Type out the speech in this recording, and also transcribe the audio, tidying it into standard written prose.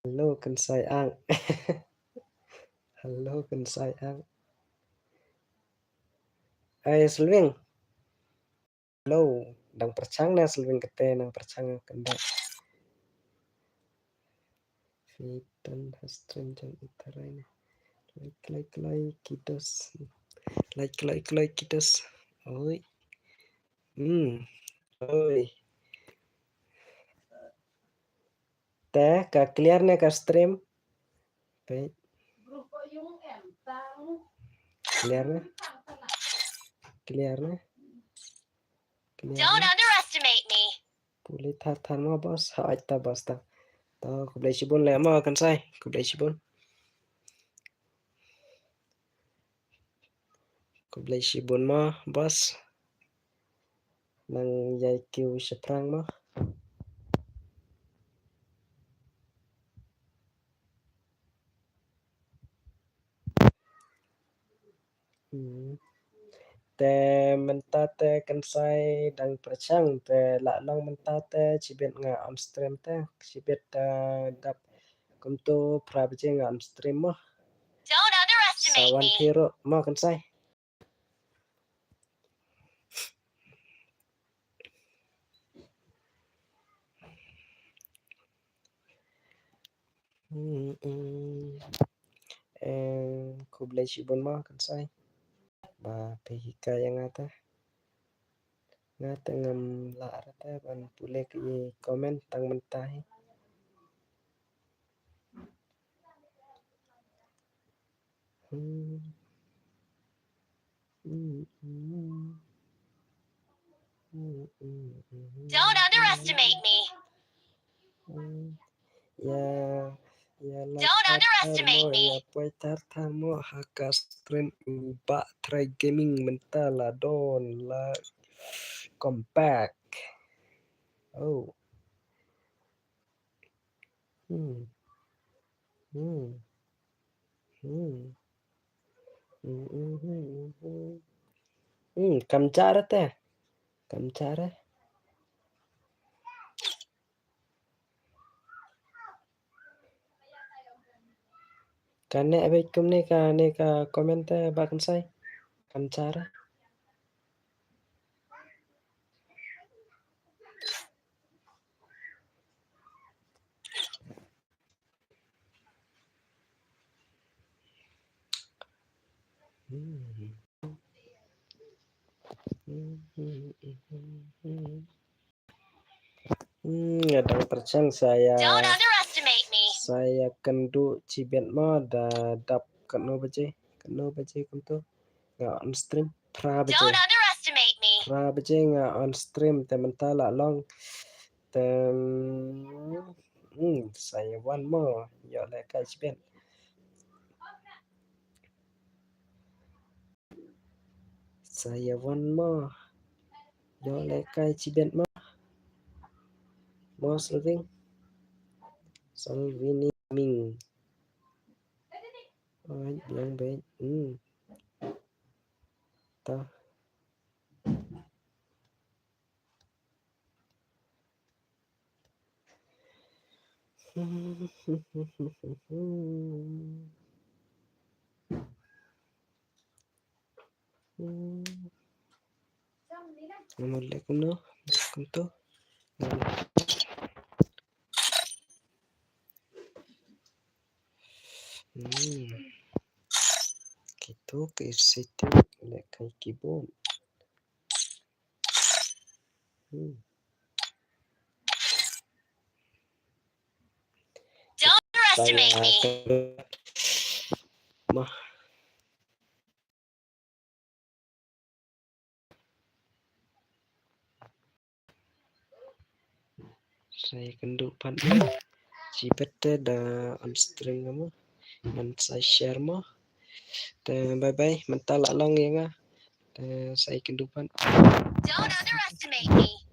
Halo kan sayang. Halo kan sayang. Selving. Halo, đang perchang na Selving kete nang perchang kenda. Fitan hastrim jam utara ini. Like kitos. Like kitos. Oi. Oi. Teh ka clear na ka stream. Baik. Clear na. Clear na. Don't underestimate me. Puli than mo boss. Hai ta boss ta. Ta ku blai sibun le mo kan sai. Ku blai sibun. Ku blai sibun mo boss. Nang yai kêu seprang mo. Te menta te kan sai dang perchang te la long menta te chibet nga on stream te chibet dap kumto prabeje nga on stream mo Don't underestimate sawan me. piro mo kan sai kublai shibon mo kan sai ba pehika yang ngata ngam la rata ban pule ki komen tang mentahi Don't underestimate me. Don't underestimate me. Ya puetar tamo haka stream ba try gaming mentala don la compact. Oh. Kam cara teh. Kam cara. Kane abekum ne ka komente bakan sai. Kam cara. Adang percang saya. Don't underestimate me. Saya kendu cibet mo da dap kano baje kuntu nga on stream pra baje. Don't underestimate me. Pra baje nga on stream te mentala long tem saya one more yo le kai cibet. Saya one more yo le kai cibet mo. Mo Selving. Salvini Ming. Alright, bilang baik. Ta. Mulai kuno kuntu. Gitu ke situ lekai keyboard. Don't underestimate me. Mah. Saya kendupan cibet da on stream kamu man saya share mo bye bye mentala long ya nga saya kendupan Don't underestimate me.